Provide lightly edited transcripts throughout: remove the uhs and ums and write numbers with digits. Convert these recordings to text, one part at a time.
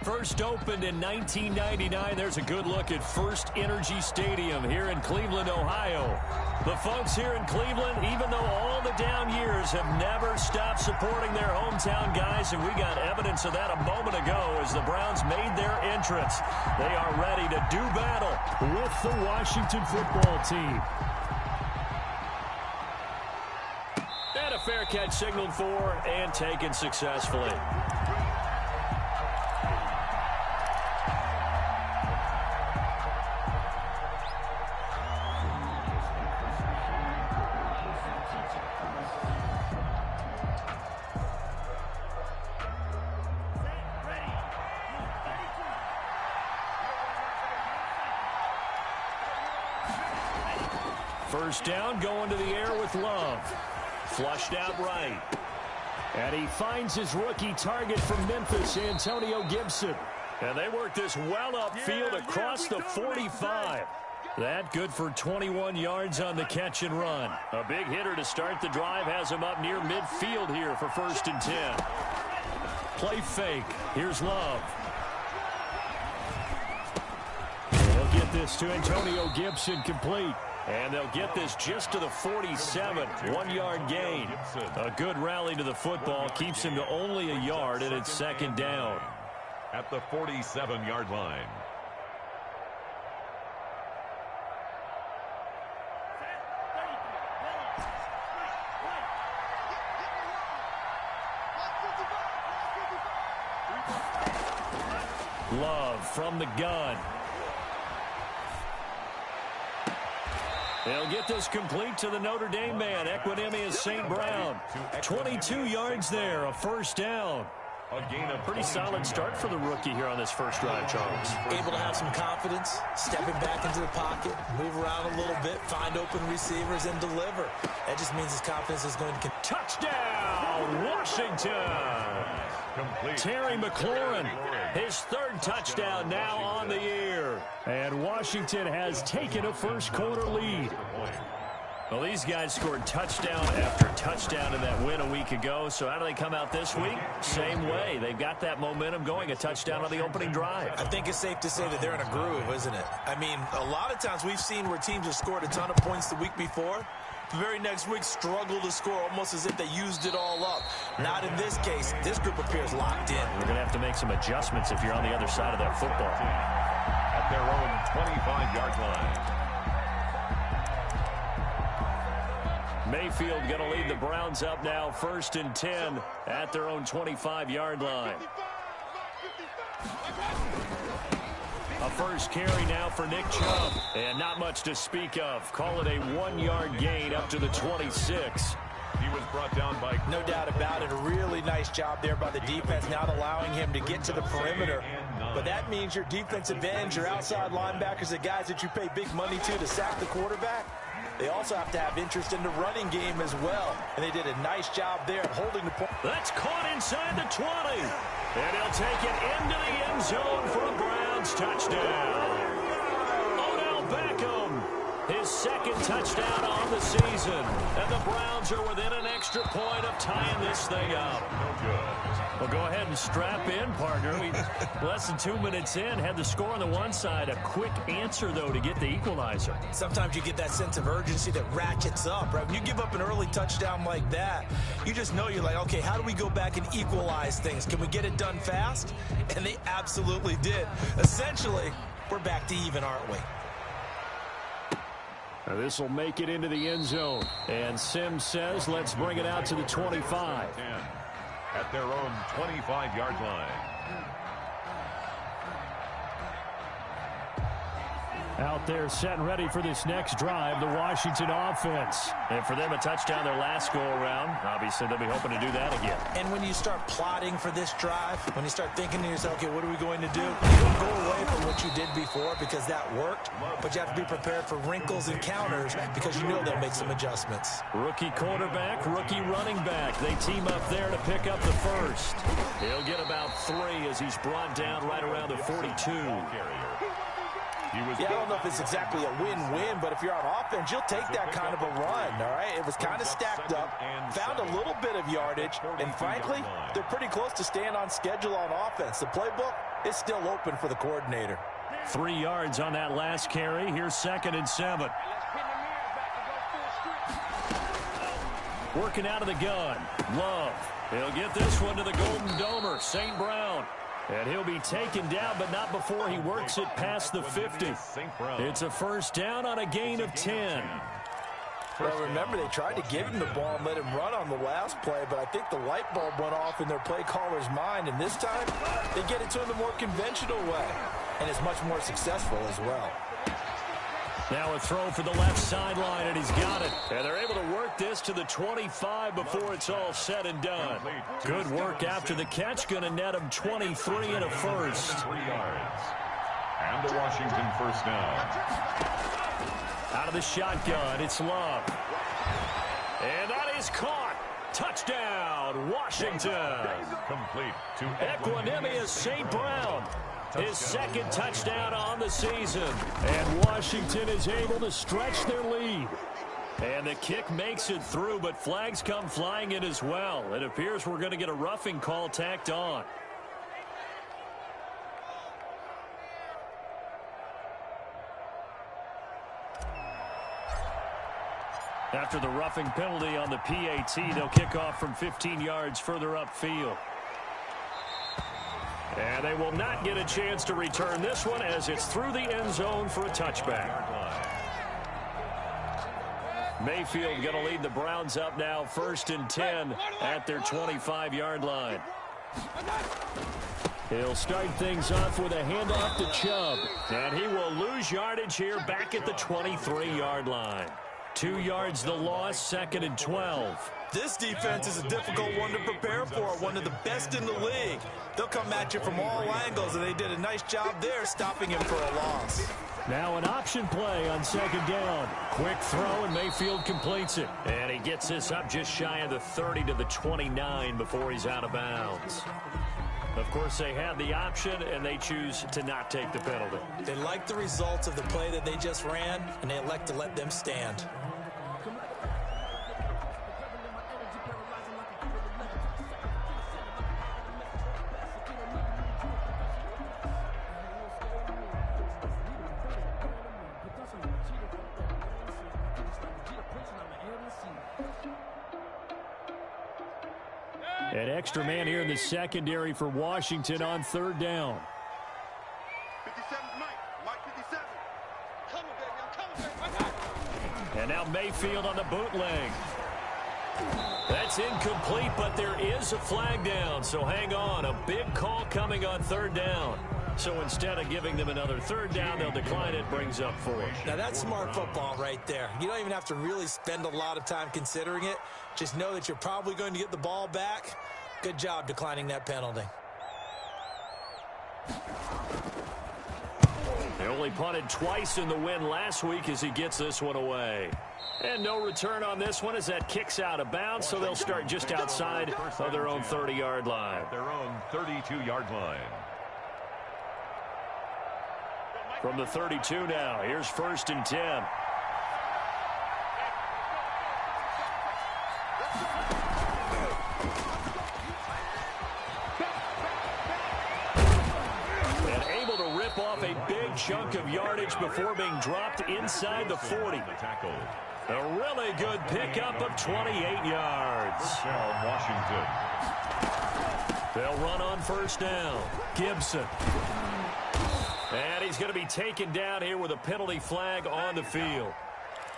First opened in 1999. There's a good look at First Energy Stadium here in Cleveland, Ohio. The folks here in Cleveland, even though all the down years, have never stopped supporting their hometown guys, and we got evidence of that a moment ago as the Browns made their entrance. They are ready to do battle with the Washington football team. And a fair catch signaled for and taken successfully. First down, going to the air with Love. Flushed out right. And he finds his rookie target from Memphis, Antonio Gibson. And they work this well upfield across the 45. That good for 21 yards on the catch and run. A big hitter to start the drive has him up near midfield here for 1st and 10. Play fake. Here's Love. They'll get this to Antonio Gibson complete. And they'll get this just to the 47, 1-yard gain. A good rally to the football keeps him to only a yard, and it's 2nd down. At the 47-yard line. Love from the gun. They'll get this complete to the Notre Dame man, Equanimeous St. Brown. 22 yards there, a 1st down. A pretty solid start for the rookie here on this first drive, Charles. Able to have some confidence, stepping back into the pocket, move around a little bit, find open receivers, and deliver. That just means his confidence is going to continue. Touchdown, Washington! Complete. Terry McLaurin, his 3rd touchdown now on the year. And Washington has taken a first-quarter lead. Well, these guys scored touchdown after touchdown in that win a week ago. So how do they come out this week? Same way. They've got that momentum going, a touchdown on the opening drive. I think it's safe to say that they're in a groove, isn't it? I mean, a lot of times we've seen where teams have scored a ton of points the week before. The very next week struggle to score almost as if they used it all up. Not in this case. This group appears locked in. You're going to have to make some adjustments if you're on the other side of that football. At their own 25-yard line. Mayfield going to lead the Browns up now, 1st and 10 at their own 25-yard line. A first carry now for Nick Chubb. And not much to speak of. Call it a 1-yard gain up to the 26. He was brought down by... No doubt about it. A really nice job there by the defense, not allowing him to get to the perimeter. But that means your defensive ends, your outside linebackers, the guys that you pay big money to sack the quarterback, they also have to have interest in the running game as well. And they did a nice job there of holding the point. That's caught inside the 20. And he'll take it into the end zone for a Browns touchdown. Odell Beckham, his 2nd touchdown on the season. And the Browns are within an extra point of tying this thing up. No good. Well, go ahead and strap in, partner. We less than 2 minutes in, had the score on the one side. A quick answer, though, to get the equalizer. Sometimes you get that sense of urgency that ratchets up, right? When you give up an early touchdown like that, you just know you're like, okay, how do we go back and equalize things? Can we get it done fast? And they absolutely did. Essentially, we're back to even, aren't we? Now this will make it into the end zone. And Sims says, let's bring it out to the 25. At their own 25-yard line. Out there set and ready for this next drive, the Washington offense. And for them, a touchdown their last go-around. Obviously, they'll be hoping to do that again. And when you start plotting for this drive, when you start thinking to yourself, okay, what are we going to do? You don't go away from what you did before because that worked, but you have to be prepared for wrinkles and counters because you know they'll make some adjustments. Rookie quarterback, rookie running back. They team up there to pick up the first. He'll get about 3 as he's brought down right around the 42. Yeah, I don't know if it's exactly a win-win, but if you're on offense, you'll take that kind of a run, all right? It was kind of stacked up, found a little bit of yardage, and frankly, they're pretty close to staying on schedule on offense. The playbook, it's still open for the coordinator. 3 yards on that last carry. Here's 2nd and 7. Working out of the gun. Love. He'll get this one to the Golden Domer, St. Brown. And he'll be taken down, but not before he works it past the 50. It's a first down on a gain of 10. Well, remember, they tried to give him the ball and let him run on the last play, but I think the light bulb went off in their play caller's mind, and this time they get it to him the more conventional way, and it's much more successful as well. Now a throw for the left sideline, and he's got it. And they're able to work this to the 25 before it's all said and done. Good work after the catch. Going to net him 23 and a first. 3 yards. And the Washington first down. Out of the shotgun, it's Love. And that is caught. Touchdown, Washington. Complete to Equanimous St. Brown. His 2nd touchdown on the season. And Washington is able to stretch their lead. And the kick makes it through, but flags come flying in as well. It appears we're going to get a roughing call tacked on. After the roughing penalty on the PAT, they'll kick off from 15 yards further upfield. And they will not get a chance to return this one as it's through the end zone for a touchback. Mayfield going to lead the Browns up now, 1st and 10 at their 25-yard line. He'll start things off with a handoff to Chubb. And he will lose yardage here back at the 23-yard line. 2 yards the loss, 2nd and 12. This defense is a difficult one to prepare for, one of the best in the league. They'll come at you from all angles, and they did a nice job there stopping him for a loss. Now an option play on 2nd down. Quick throw, and Mayfield completes it. And he gets this up just shy of the 30 to the 29 before he's out of bounds. Of course, they had the option, and they choose to not take the penalty. They like the results of the play that they just ran, and they elect to let them stand. An extra man here in the secondary for Washington on 3rd down. 57, Mike 57. Come on, baby. And now Mayfield on the bootleg. That's incomplete, but there is a flag down, so hang on. A big call coming on 3rd down. So instead of giving them another 3rd down, they'll decline it, brings up 4. Now that's smart football right there. You don't even have to really spend a lot of time considering it. Just know that you're probably going to get the ball back. Good job declining that penalty. They only punted twice in the win last week as he gets this one away. And no return on this one as that kicks out of bounds, so they'll start just outside of their own 30-yard line. Their own 32-yard line. From the 32 now, here's 1st and 10. And able to rip off a big chunk of yardage before being dropped inside the 40. A really good pickup of 28 yards. Washington. They'll run on 1st down. Gibson. And he's going to be taken down here with a penalty flag on the field.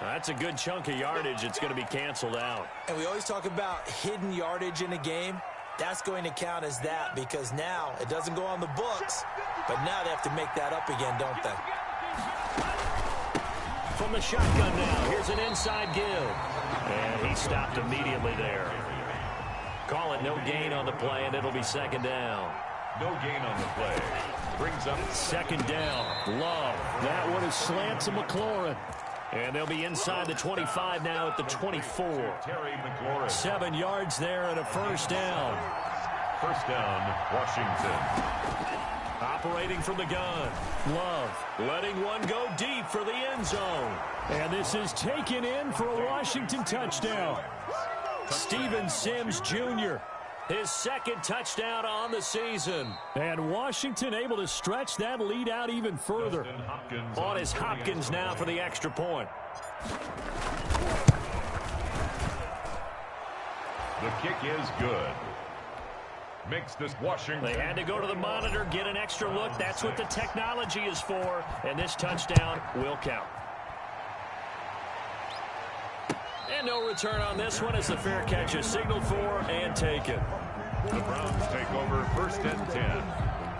That's a good chunk of yardage. It's going to be canceled out. And we always talk about hidden yardage in a game. That's going to count as that because now it doesn't go on the books, but now they have to make that up again, don't they? From the shotgun now, here's an inside give. And he stopped immediately there. Call it no gain on the play, and it'll be 2nd down. No gain on the play. Brings up 2nd down. Love. That one is slant to McLaurin. And they'll be inside the 25 now at the 24. Terry McLaurin. 7 yards there and a 1st down. 1st down, Washington. Operating from the gun. Love letting one go deep for the end zone. And this is taken in for a Washington touchdown. Steven Sims Jr. His second touchdown on the season. And Washington able to stretch that lead out even further. On is Hopkins now for the extra point. The kick is good. Makes this Washington. They had to go to the monitor, get an extra look. That's what the technology is for. And this touchdown will count. And no return on this one as the fair catch is signaled for and taken. The Browns take over 1st and 10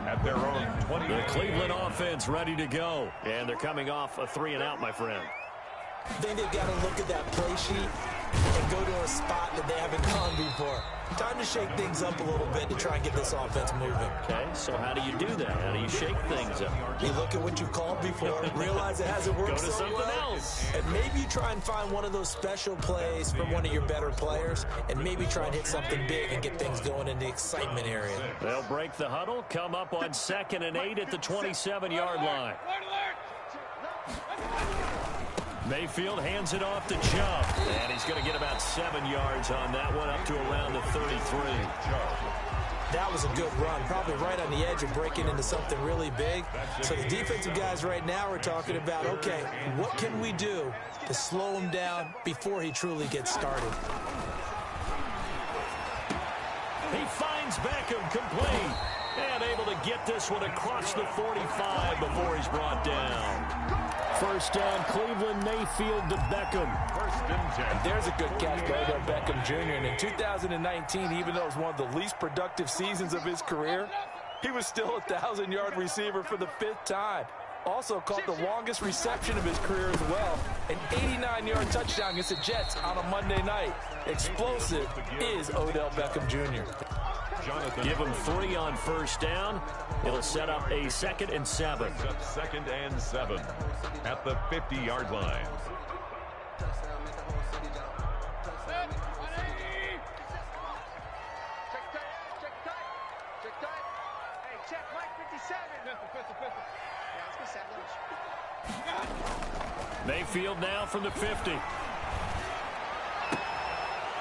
at their own 20. The Cleveland offense ready to go. And they're coming off a 3-and-out, my friend. I think they've got to look at that play sheet and go to a spot that they haven't gone before. Time to shake things up a little bit to try and get this offense moving. Okay, so how do you do that? How do you shake things up? You look at what you called before, realize it hasn't worked Go to so something well, else. and maybe you try and find one of those special plays from one of your better players, and maybe try and hit something big and get things going in the excitement area. They'll break the huddle, come up on 2nd and 8 at the 27-yard line. Mayfield hands it off to Chubb. And he's going to get about 7 yards on that one, up to around the 33. That was a good run, probably right on the edge of breaking into something really big. So the defensive guys right now are talking about, okay, what can we do to slow him down before he truly gets started? He finds Beckham complete. And able to get this one across the 45 before he's brought down. First down, Cleveland, Mayfield to Beckham. 1st and 10. There's a good catch by Odell Beckham Jr. And in 2019, even though it was one of the least productive seasons of his career, he was still a 1,000-yard receiver for the 5th time. Also caught the longest reception of his career as well. An 89-yard touchdown against the Jets on a Monday night. Explosive is Odell Beckham Jr. Give him 3 on first down. It'll set up a 2nd and 7. 2nd and 7 at the 50-yard line. Mayfield now from the 50.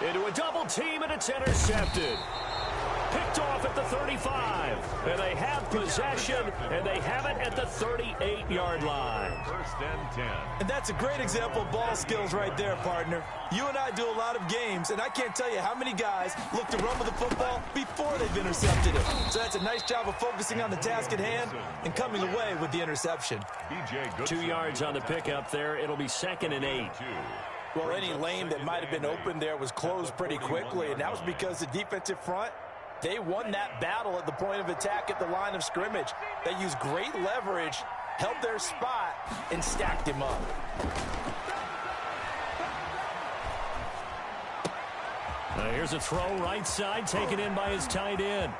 Into a double team, and it's intercepted. Picked off at the 35. And they have possession, and they have it at the 38-yard line. 1st and 10. And that's a great example of ball skills right there, partner. You and I do a lot of games, and I can't tell you how many guys look to run with the football before they've intercepted it. So that's a nice job of focusing on the task at hand and coming away with the interception. BJ Goodson. 2 yards on the pickup there. It'll be 2nd and 8. Well, any lane that might have been open there was closed pretty quickly, and that was because the defensive front, they won that battle at the point of attack at the line of scrimmage. They used great leverage, held their spot, and stacked him up. Now here's a throw right side, taken in by his tight end.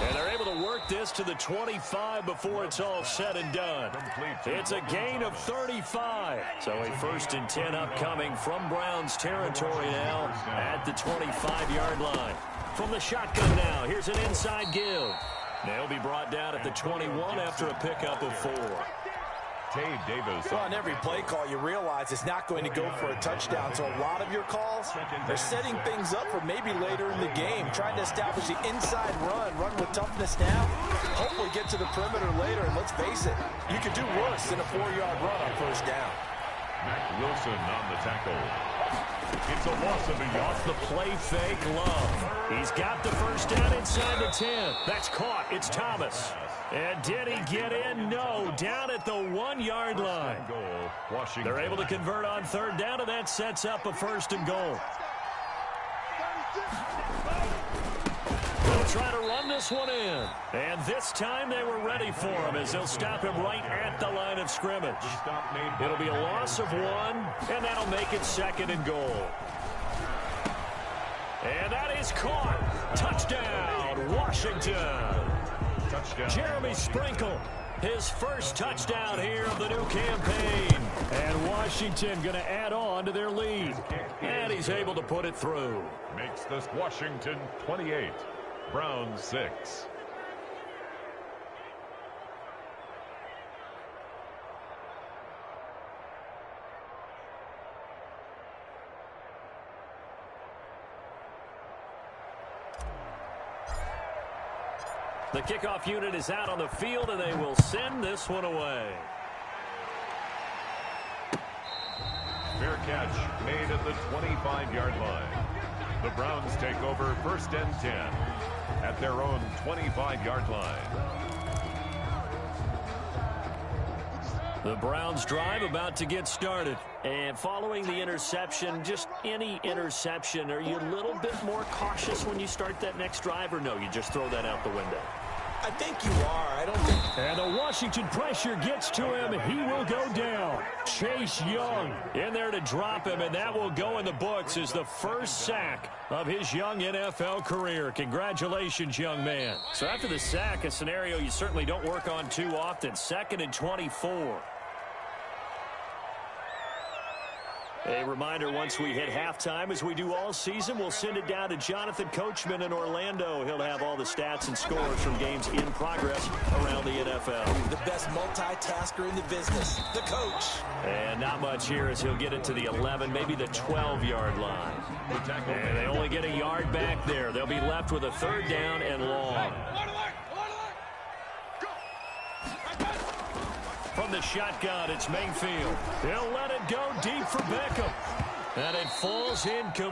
And they're able to work this to the 25 before it's all said and done. It's a gain of 35. So a 1st and 10 upcoming from Browns territory now at the 25-yard line. From the shotgun now, here's an inside give. They'll be brought down at the 21 after a pickup of 4. Tay Davis. Well, on every play call, you realize it's not going to go for a touchdown. So a lot of your calls are setting things up for maybe later in the game, trying to establish the inside run with toughness now, hopefully get to the perimeter later. And let's face it, you could do worse than a 4-yard run on first down. Mack Wilson on the tackle. It's a loss of a yard. Off the play fake, Love. He's got the first down inside the 10. That's caught. It's Thomas. And did he get in? No. Down at the 1-yard line. Goal, Washington. They're able to convert on 3rd down, and that sets up a 1st and goal. They'll try to run this one in. And this time they were ready for him as they'll stop him right at the line of scrimmage. It'll be a loss of 1, and that'll make it 2nd and goal. And that is caught. Touchdown, Washington. Touchdown. Jeremy Sprinkle, his first touchdown here of the new campaign. And Washington going to add on to their lead. And he's able to put it through. Makes this Washington 28, Browns 6. The kickoff unit is out on the field, and they will send this one away. Fair catch made at the 25-yard line. The Browns take over 1st and 10 at their own 25-yard line. The Browns drive about to get started. And following the interception, just any interception, are you a little bit more cautious when you start that next drive, or no, you just throw that out the window? I think you are. I don't think... And the Washington pressure gets to him. He will go down. Chase Young in there to drop him, and that will go in the books as the first sack of his young NFL career. Congratulations, young man. So after the sack, a scenario you certainly don't work on too often. 2nd and 24. A reminder, once we hit halftime, as we do all season, we'll send it down to Jonathan Coachman in Orlando. He'll have all the stats and scores from games in progress around the NFL. The best multitasker in the business, the coach. And not much here as he'll get it to the 11, maybe the 12-yard line. And they only get a yard back there. They'll be left with a 3rd down and long. From the shotgun, it's Mayfield. He'll let it go deep for Beckham. And it falls incomplete.